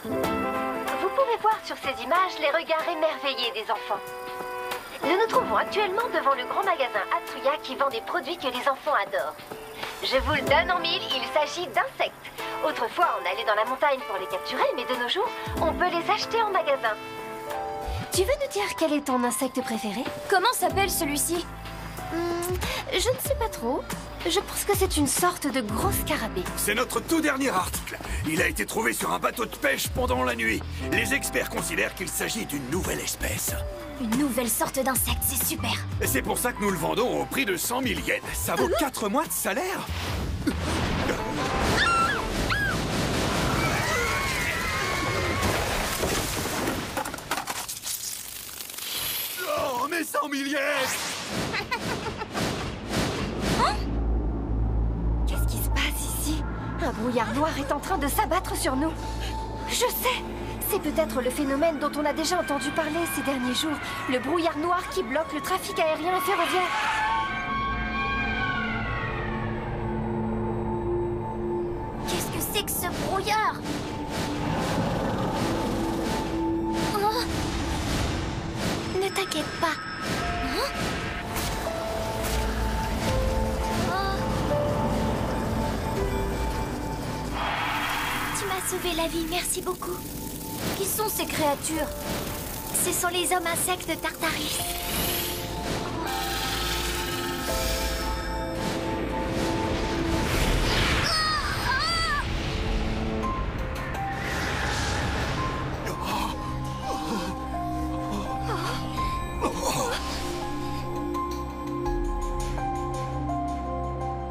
Vous pouvez voir sur ces images les regards émerveillés des enfants. Nous nous trouvons actuellement devant le grand magasin Atsuya qui vend des produits que les enfants adorent. Je vous le donne en mille, il s'agit d'insectes. Autrefois, on allait dans la montagne pour les capturer, mais de nos jours, on peut les acheter en magasin. Tu veux nous dire quel est ton insecte préféré? Comment s'appelle celui-ci? Je ne sais pas trop. Je pense que c'est une sorte de gros scarabée. C'est notre tout dernier article. Il a été trouvé sur un bateau de pêche pendant la nuit. Les experts considèrent qu'il s'agit d'une nouvelle espèce. Une nouvelle sorte d'insecte, c'est super. Et c'est pour ça que nous le vendons au prix de 100 000 yens. Ça vaut 4 mois de salaire. Oh, mais 100 000 yens! Qu'est-ce qui se passe ici? Un brouillard noir est en train de s'abattre sur nous. Je sais! C'est peut-être le phénomène dont on a déjà entendu parler ces derniers jours. Le brouillard noir qui bloque le trafic aérien et ferroviaire. Qu'est-ce que c'est que ce brouillard? Oh. Ne t'inquiète pas. Hein? Tu m'as sauvé la vie, merci beaucoup. Qui sont ces créatures? Ce sont les hommes insectes de Tartaris.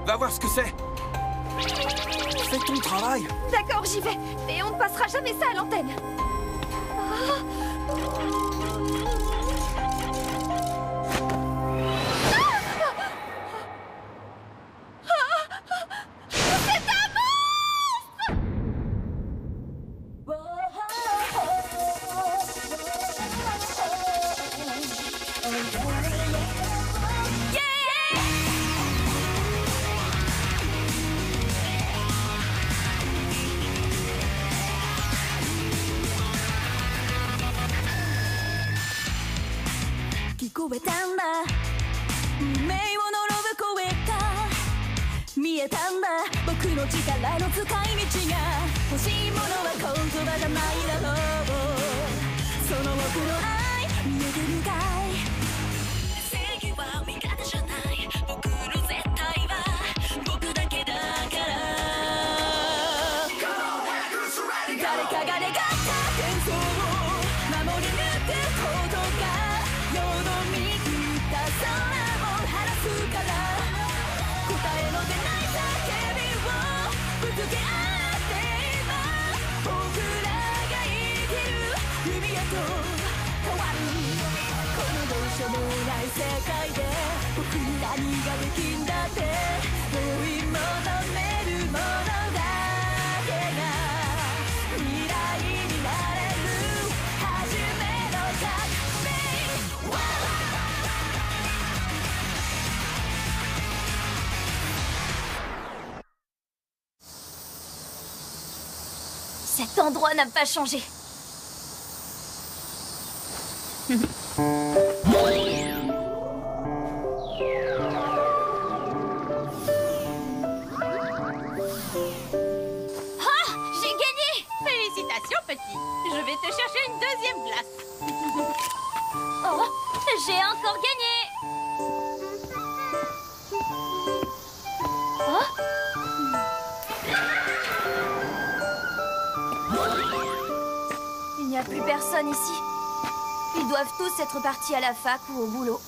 Va voir ce que c'est. Fais ton travail. D'accord, j'y vais. Mais on ne passera jamais ça à l'antenne. Cet endroit n'a pas changé. Félicitations, petit. Je vais te chercher une deuxième glace. Oh, j'ai encore gagné. Oh. Il n'y a plus personne ici. Ils doivent tous être partis à la fac ou au boulot.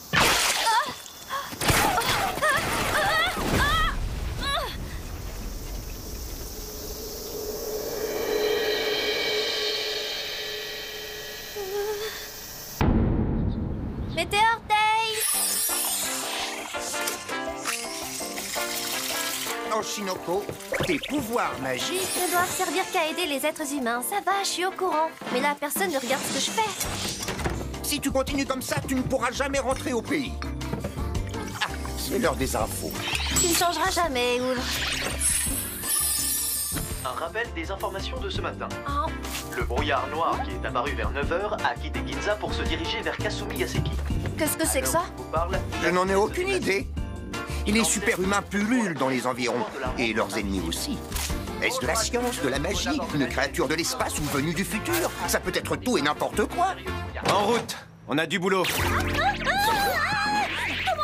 Oshinoko, tes pouvoirs magiques ne doivent servir qu'à aider les êtres humains. Ça va, je suis au courant. Mais là, personne ne regarde ce que je fais. Si tu continues comme ça, tu ne pourras jamais rentrer au pays. Ah, c'est l'heure des infos. Tu ne changeras jamais, Oul. Un rappel des informations de ce matin. Oh. Le brouillard noir qui est apparu vers 9h a quitté Ginza pour se diriger vers Kasumigaseki. Qu'est-ce que c'est que ça? Je vous parle. Je n'en ai aucune idée. Et les super-humains pullulent dans les environs, et leurs ennemis aussi. Est-ce de la science, de la magie, une créature de l'espace ou venue du futur? Ça peut être tout et n'importe quoi. En route. On a du boulot. Comment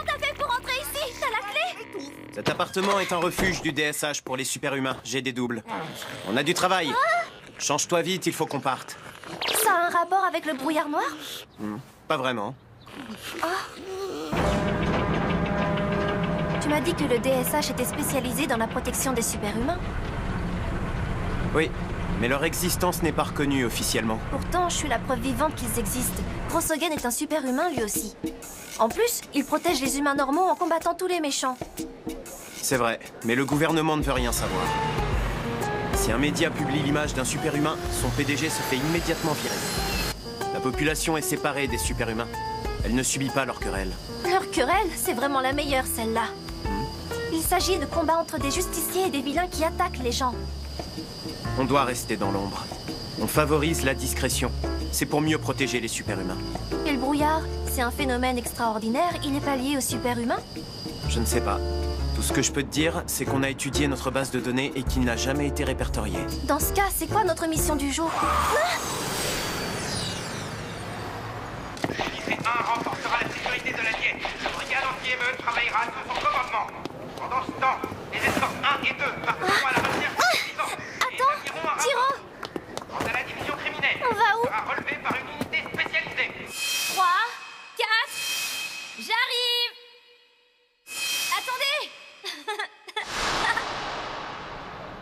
t'as fait pour rentrer ici? T'as la clé? Cet appartement est un refuge du DSH pour les super-humains. J'ai des doubles. On a du travail. Change-toi vite, il faut qu'on parte. Ça a un rapport avec le brouillard noir? Pas vraiment. Tu m'as dit que le DSH était spécialisé dans la protection des super-humains. Oui, mais leur existence n'est pas reconnue officiellement. Pourtant, je suis la preuve vivante qu'ils existent. Grossogen est un super-humain, lui aussi. En plus, il protège les humains normaux en combattant tous les méchants. C'est vrai, mais le gouvernement ne veut rien savoir. Si un média publie l'image d'un super-humain, son PDG se fait immédiatement virer. La population est séparée des super-humains. Elle ne subit pas leur querelle. Leur querelle, c'est vraiment la meilleure, celle-là. Il s'agit de combats entre des justiciers et des vilains qui attaquent les gens. On doit rester dans l'ombre. On favorise la discrétion. C'est pour mieux protéger les super-humains. Et le brouillard, c'est un phénomène extraordinaire, il n'est pas lié aux super-humains? Je ne sais pas. Tout ce que je peux te dire, c'est qu'on a étudié notre base de données et qu'il n'a jamais été répertorié. Dans ce cas, c'est quoi notre mission du jour? L'unité 1 renforcera la sécurité de l'allié. La brigade anti-émeute travaillera sous son commandement. Pendant ce temps, les escortes 1 et 2 partiront à la recherche des suivants. Attends, Tiro! Quant à la division criminelle, On va où? sera relevée par une unité spécialisée. 3, 4, j'arrive! Attendez!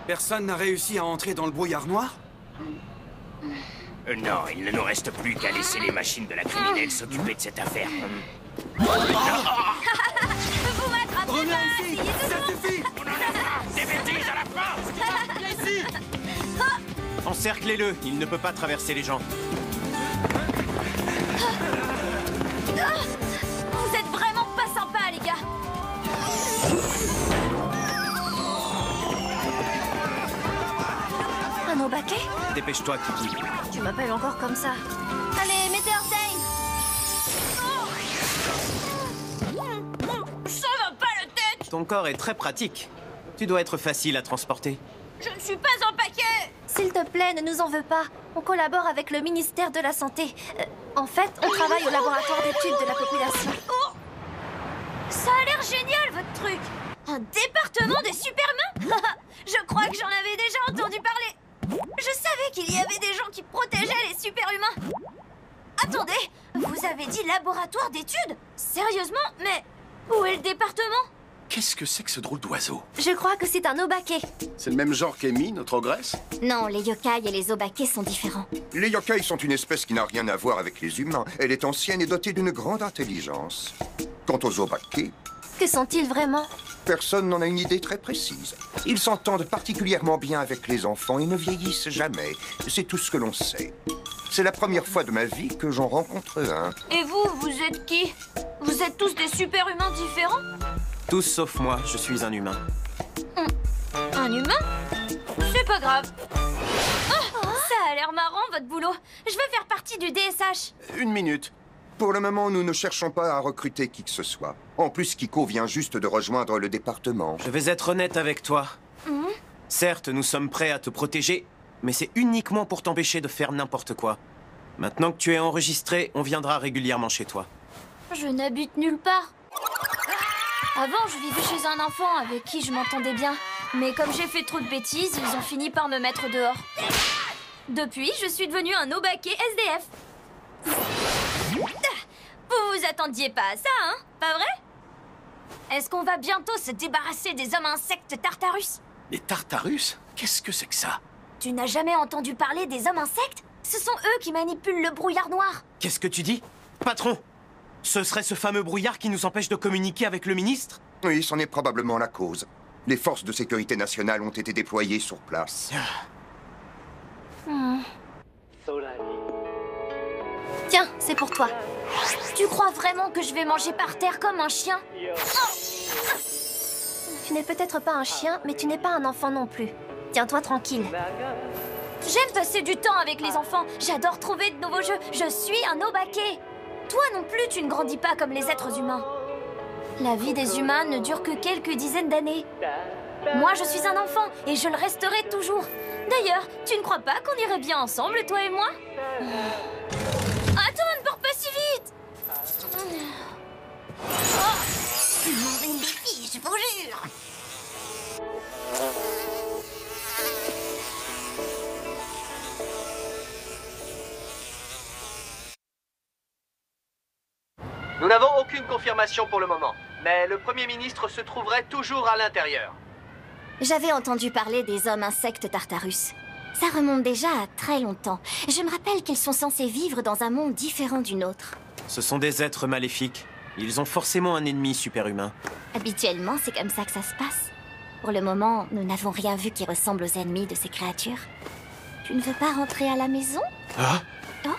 Personne n'a réussi à entrer dans le brouillard noir? Non, il ne nous reste plus qu'à laisser les machines de la criminelle s'occuper de cette affaire. Vous m'attrapez Reviens pas! ici! Essayez Ça toujours. suffit! Des bêtises à la fin! Encerclez-le, il ne peut pas traverser les gens. Vous êtes vraiment pas sympas, les gars! Un Obake? Dépêche-toi, Kiki. Tu m'appelles encore comme ça. Allez, Meteorstein! Ça va pas la tête! Ton corps est très pratique. Tu dois être facile à transporter. Je ne suis pas un paquet! S'il te plaît, ne nous en veux pas. On collabore avec le ministère de la Santé. En fait, on travaille au laboratoire d'études de la population. Ça a l'air génial, votre truc! Un département des superhumains? Je crois que j'en avais déjà entendu parler! Je savais qu'il y avait des gens qui protégeaient les superhumains! Attendez, vous avez dit laboratoire d'études? Sérieusement? Mais où est le département? Qu'est-ce que c'est que ce drôle d'oiseau? Je crois que c'est un Obake. C'est le même genre qu'Amy, notre ogresse? Non, les yokai et les Obake sont différents. Les yokai sont une espèce qui n'a rien à voir avec les humains. Elle est ancienne et dotée d'une grande intelligence. Quant aux Obake, Que sont-ils vraiment? personne n'en a une idée très précise. Ils s'entendent particulièrement bien avec les enfants et ne vieillissent jamais. C'est tout ce que l'on sait. C'est la première fois de ma vie que j'en rencontre un. Et vous, vous êtes qui? Vous êtes tous des superhumains différents? Tous sauf moi, je suis un humain. Un humain? C'est pas grave. Ça a l'air marrant, votre boulot. Je veux faire partie du DSH. Une minute. Pour le moment, nous ne cherchons pas à recruter qui que ce soit. En plus, Kiko vient juste de rejoindre le département. Je vais être honnête avec toi. Certes, nous sommes prêts à te protéger, mais c'est uniquement pour t'empêcher de faire n'importe quoi. Maintenant que tu es enregistré, on viendra régulièrement chez toi. Je n'habite nulle part. Avant, je vivais chez un enfant avec qui je m'entendais bien. Mais comme j'ai fait trop de bêtises, ils ont fini par me mettre dehors. Depuis, je suis devenue un Obake SDF. Vous vous attendiez pas à ça, hein? Pas vrai? Est-ce qu'on va bientôt se débarrasser des hommes insectes Tartarus? Les Tartarus? Qu'est-ce que c'est que ça? Tu n'as jamais entendu parler des hommes insectes? Ce sont eux qui manipulent le brouillard noir. Qu'est-ce que tu dis? Patron, ce serait ce fameux brouillard qui nous empêche de communiquer avec le ministre? Oui, c'en est probablement la cause. Les forces de sécurité nationale ont été déployées sur place. Tiens, c'est pour toi. Tu crois vraiment que je vais manger par terre comme un chien? Tu n'es peut-être pas un chien, mais tu n'es pas un enfant non plus. Tiens-toi tranquille. J'aime passer du temps avec les enfants. J'adore trouver de nouveaux jeux. Je suis un Obake. Toi non plus, tu ne grandis pas comme les êtres humains. La vie des humains ne dure que quelques dizaines d'années. Moi, je suis un enfant et je le resterai toujours. D'ailleurs, tu ne crois pas qu'on irait bien ensemble, toi et moi? Attends, ne pars pas si vite. Les filles, je vous jure. Nous n'avons aucune confirmation pour le moment, mais le Premier ministre se trouverait toujours à l'intérieur. J'avais entendu parler des hommes insectes Tartarus. Ça remonte déjà à très longtemps. Je me rappelle qu'ils sont censés vivre dans un monde différent du nôtre. Ce sont des êtres maléfiques. Ils ont forcément un ennemi superhumain. Habituellement, c'est comme ça que ça se passe. Pour le moment, nous n'avons rien vu qui ressemble aux ennemis de ces créatures. Tu ne veux pas rentrer à la maison? Ah? Oh?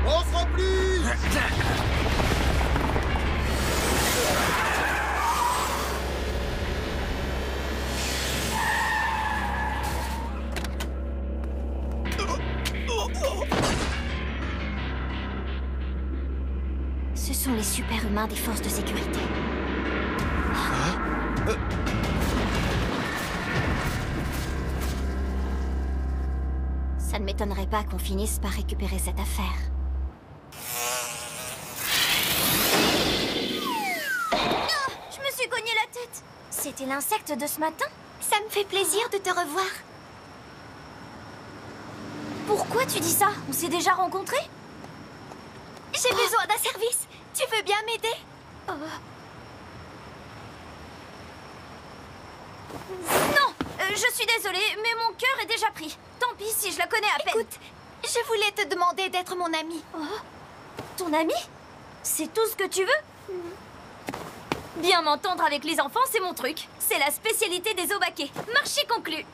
On se rend plus. Ce sont les super-humains des forces de sécurité. Ça ne m'étonnerait pas qu'on finisse par récupérer cette affaire. Oh, je me suis cogné la tête. C'était l'insecte de ce matin? Ça me fait plaisir de te revoir. Pourquoi tu dis ça? On s'est déjà rencontrés? J'ai besoin d'un service. Tu veux bien m'aider? Non, je suis désolée, mais mon cœur est déjà pris. Tant pis si je la connais à peine. Écoute, je voulais te demander d'être mon amie. Ton ami? C'est tout ce que tu veux? Bien m'entendre avec les enfants, c'est mon truc. C'est la spécialité des Obake. Marché conclu.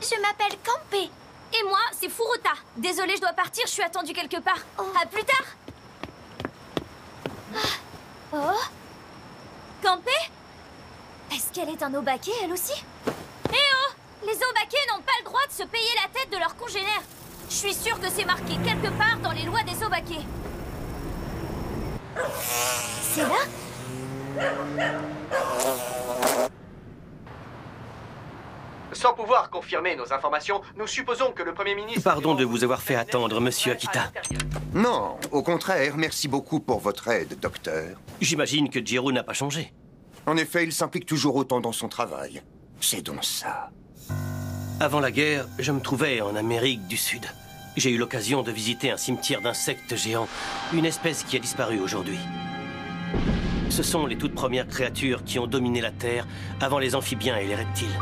Je m'appelle Campé. Et moi, c'est Furuta. Désolée, je dois partir, je suis attendue quelque part. À plus tard. Campé? Est-ce qu'elle est un Obake, elle aussi? Eh oh! Les Obake n'ont pas le droit de se payer la tête de leurs congénères. Je suis sûre que c'est marqué quelque part dans les lois des Obake. C'est là? Sans pouvoir confirmer nos informations, nous supposons que le Premier ministre... Pardon de vous avoir fait attendre, monsieur Akita. Non, au contraire, merci beaucoup pour votre aide, docteur. J'imagine que Jiro n'a pas changé. En effet, il s'implique toujours autant dans son travail. C'est donc ça. Avant la guerre, je me trouvais en Amérique du Sud. J'ai eu l'occasion de visiter un cimetière d'insectes géants, une espèce qui a disparu aujourd'hui. Ce sont les toutes premières créatures qui ont dominé la Terre avant les amphibiens et les reptiles.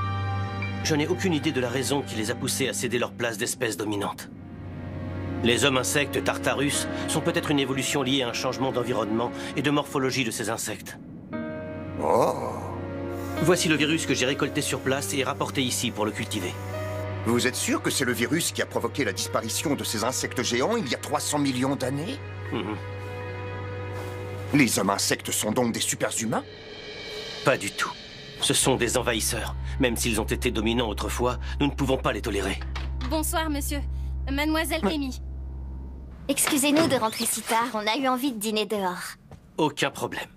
Je n'ai aucune idée de la raison qui les a poussés à céder leur place d'espèce dominante. Les hommes insectes Tartarus sont peut-être une évolution liée à un changement d'environnement et de morphologie de ces insectes. Oh! Voici le virus que j'ai récolté sur place et rapporté ici pour le cultiver. Vous êtes sûr que c'est le virus qui a provoqué la disparition de ces insectes géants il y a 300 millions d'années? Les hommes insectes sont donc des super-humains? Pas du tout. Ce sont des envahisseurs. Même s'ils ont été dominants autrefois, nous ne pouvons pas les tolérer. Bonsoir, monsieur. Mademoiselle Amy. Excusez-nous de rentrer si tard, on a eu envie de dîner dehors. Aucun problème.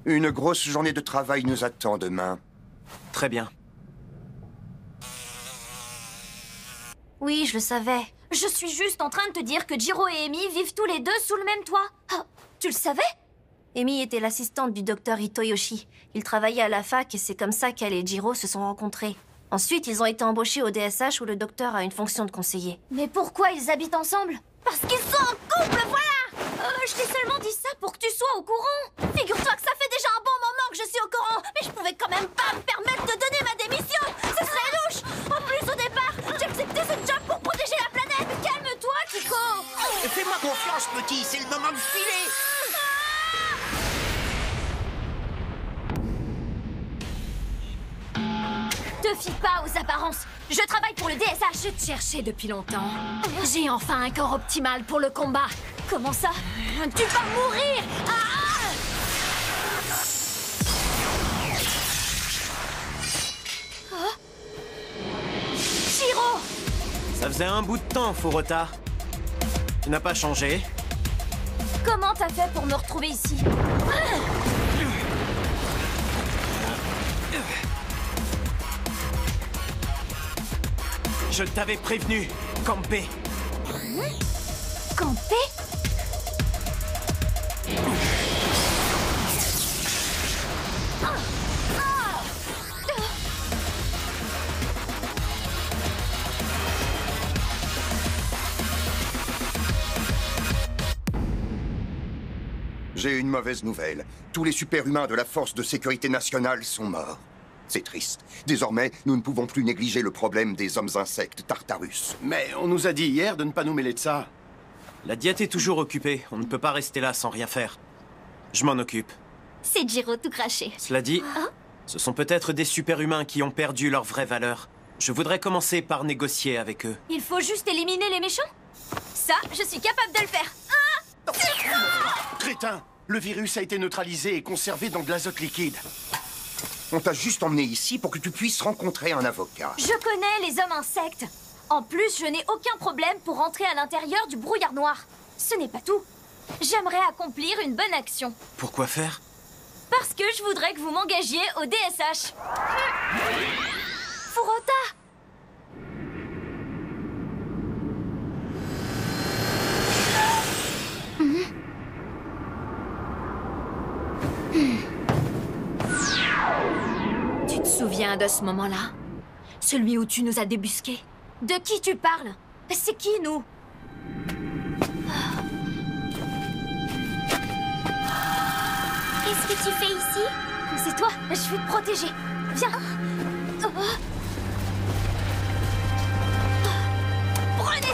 Une grosse journée de travail nous attend demain. Très bien. Oui, je le savais. Je suis juste en train de te dire que Jiro et Amy vivent tous les deux sous le même toit. Oh, tu le savais? Amy était l'assistante du docteur Hitoyoshi. Il travaillait à la fac et c'est comme ça qu'elle et Jiro se sont rencontrés. Ensuite, ils ont été embauchés au DSH où le docteur a une fonction de conseiller. Mais pourquoi ils habitent ensemble? Parce qu'ils sont en couple, voilà! Je t'ai seulement dit ça pour que tu sois au courant. Figure-toi que ça fait déjà un bon moment que je suis au courant, mais je pouvais quand même pas me permettre de donner ma démission. Ce serait louche. En plus, au départ, j'ai accepté ce job pour protéger la planète. Calme-toi, Kiko. Fais-moi confiance, petit, c'est le moment de filer. Te fie pas aux apparences. Je travaille pour le DSH. Je te cherchais depuis longtemps. J'ai enfin un corps optimal pour le combat. Comment ça? Tu vas mourir! Ça faisait un bout de temps, Furuta. Tu n'as pas changé. Comment t'as fait pour me retrouver ici? Je t'avais prévenu, Camper. Camper? J'ai une mauvaise nouvelle. Tous les super-humains de la Force de sécurité nationale sont morts. C'est triste. Désormais, nous ne pouvons plus négliger le problème des hommes insectes Tartarus. Mais on nous a dit hier de ne pas nous mêler de ça. La diète est toujours occupée. On ne peut pas rester là sans rien faire. Je m'en occupe. C'est Jiro tout craché. Cela dit, ce sont peut-être des super-humains qui ont perdu leur vraie valeur. Je voudrais commencer par négocier avec eux. Il faut juste éliminer les méchants? Ça, je suis capable de le faire. Crétin! Le virus a été neutralisé et conservé dans de l'azote liquide. On t'a juste emmené ici pour que tu puisses rencontrer un avocat. Je connais les hommes insectes. En plus, je n'ai aucun problème pour rentrer à l'intérieur du brouillard noir. Ce n'est pas tout. J'aimerais accomplir une bonne action. Pourquoi faire? Parce que je voudrais que vous m'engagiez au DSH. Furuta! Tu te souviens de ce moment-là? Celui où tu nous as débusqués? De qui tu parles? C'est qui, nous? Qu'est-ce que tu fais ici? C'est toi, je vais te protéger. Viens. Prenez ça!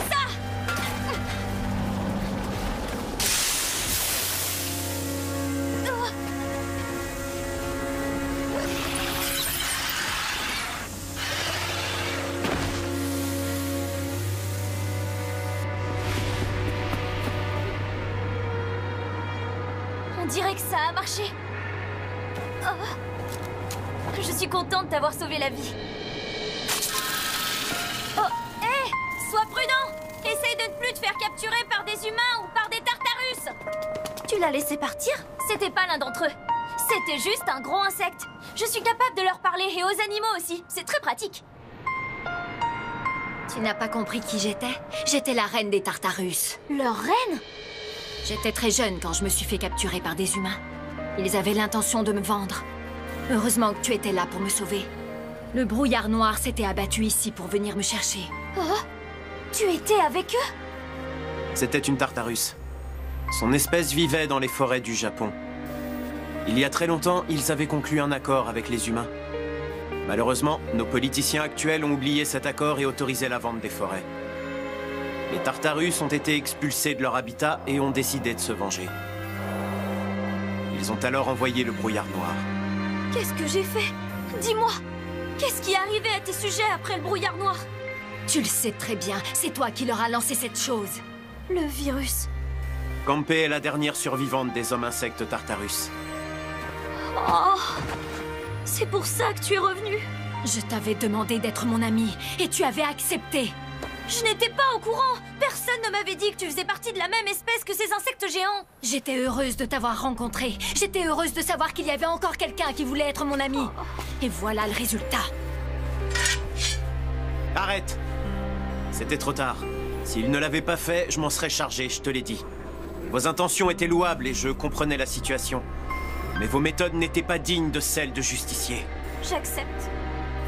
On dirait que ça a marché. Je suis contente d'avoir sauvé la vie. Oh, hé! Sois prudent! Essaye de ne plus te faire capturer par des humains ou par des Tartarus! Tu l'as laissé partir? C'était pas l'un d'entre eux. C'était juste un gros insecte. Je suis capable de leur parler et aux animaux aussi. C'est très pratique. Tu n'as pas compris qui j'étais? J'étais la reine des Tartarus. Leur reine? J'étais très jeune quand je me suis fait capturer par des humains. Ils avaient l'intention de me vendre. Heureusement que tu étais là pour me sauver. Le brouillard noir s'était abattu ici pour venir me chercher. Oh! Tu étais avec eux? C'était une Tartarus. Son espèce vivait dans les forêts du Japon. Il y a très longtemps, ils avaient conclu un accord avec les humains. Malheureusement, nos politiciens actuels ont oublié cet accord et autorisé la vente des forêts. Les Tartarus ont été expulsés de leur habitat et ont décidé de se venger. Ils ont alors envoyé le brouillard noir. Qu'est-ce que j'ai fait? Dis-moi! Qu'est-ce qui est arrivé à tes sujets après le brouillard noir? Tu le sais très bien, c'est toi qui leur as lancé cette chose. Le virus. Camper est la dernière survivante des hommes insectes Tartarus. Oh! C'est pour ça que tu es revenu? Je t'avais demandé d'être mon ami et tu avais accepté. Je n'étais pas au courant! Personne ne m'avait dit que tu faisais partie de la même espèce que ces insectes géants! J'étais heureuse de t'avoir rencontré. J'étais heureuse de savoir qu'il y avait encore quelqu'un qui voulait être mon ami. Et voilà le résultat. Arrête! C'était trop tard. S'il ne l'avait pas fait, je m'en serais chargé, je te l'ai dit. Vos intentions étaient louables et je comprenais la situation. Mais vos méthodes n'étaient pas dignes de celles de justiciers. J'accepte.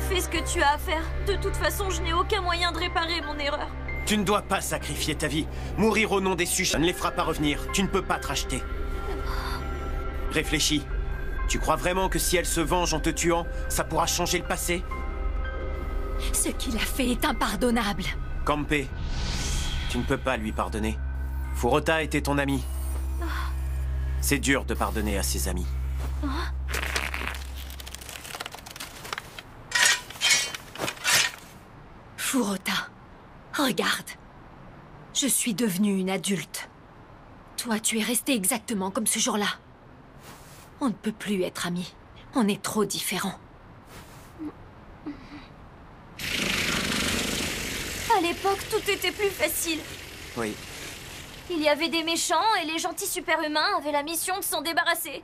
Fais ce que tu as à faire. De toute façon, je n'ai aucun moyen de réparer mon erreur. Tu ne dois pas sacrifier ta vie. Mourir au nom des sujets ne les fera pas revenir. Tu ne peux pas te racheter. Réfléchis. Tu crois vraiment que si elle se venge en te tuant, ça pourra changer le passé? Ce qu'il a fait est impardonnable. Camper, tu ne peux pas lui pardonner. Furuta était ton ami. C'est dur de pardonner à ses amis. Furuta, regarde. Je suis devenue une adulte. Toi, tu es resté exactement comme ce jour-là. On ne peut plus être amis. On est trop différents. À l'époque, tout était plus facile. Oui. Il y avait des méchants et les gentils super-humains avaient la mission de s'en débarrasser.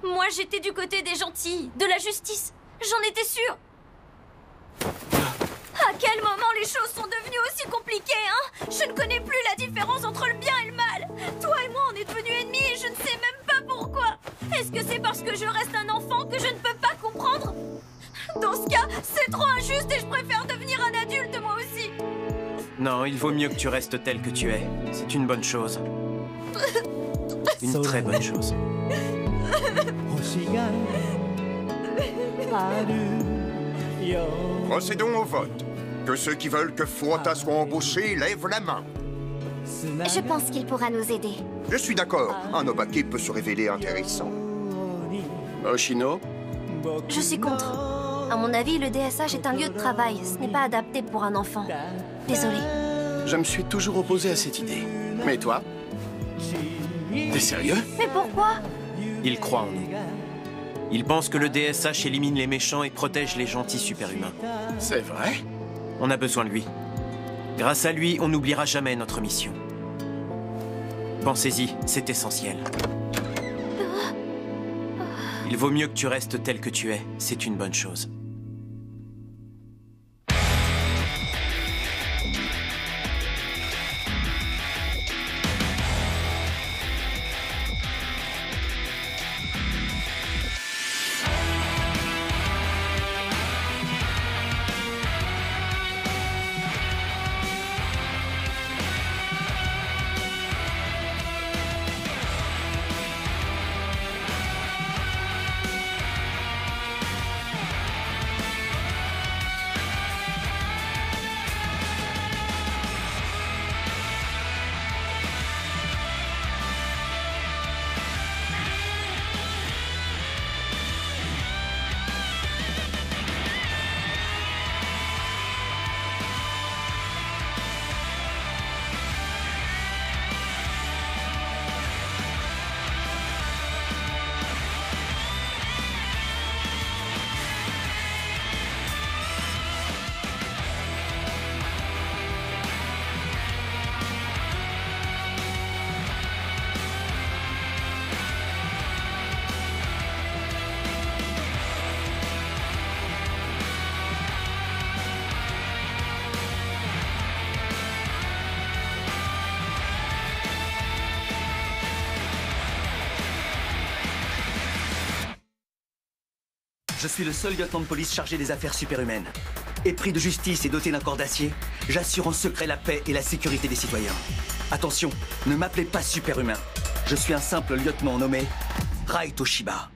Moi, j'étais du côté des gentils, de la justice. J'en étais sûre. À quel moment les choses sont devenues aussi compliquées, hein? Je ne connais plus la différence entre le bien et le mal. Toi et moi, on est devenus ennemis et je ne sais même pas pourquoi. Est-ce que c'est parce que je reste un enfant que je ne peux pas comprendre? Dans ce cas, c'est trop injuste et je préfère devenir un adulte moi aussi. Non, il vaut mieux que tu restes tel que tu es. C'est une bonne chose. Une très bonne chose. Procédons au vote. Que ceux qui veulent que Furuta soit embauché lèvent la main. Je pense qu'il pourra nous aider. Je suis d'accord. Un Obake peut se révéler intéressant. Oshino? Je suis contre. À mon avis, le DSH est un lieu de travail. Ce n'est pas adapté pour un enfant. Désolée. Je me suis toujours opposé à cette idée. Mais toi? T'es sérieux? Mais pourquoi? Il croit en nous. Il pense que le DSH élimine les méchants et protège les gentils super-humains. C'est vrai? On a besoin de lui. Grâce à lui, on n'oubliera jamais notre mission. Pensez-y, c'est essentiel. Il vaut mieux que tu restes tel que tu es. C'est une bonne chose. Je suis le seul lieutenant de police chargé des affaires superhumaines. Épris de justice et doté d'un corps d'acier, j'assure en secret la paix et la sécurité des citoyens. Attention, ne m'appelez pas superhumain. Je suis un simple lieutenant nommé Rai Toshiba.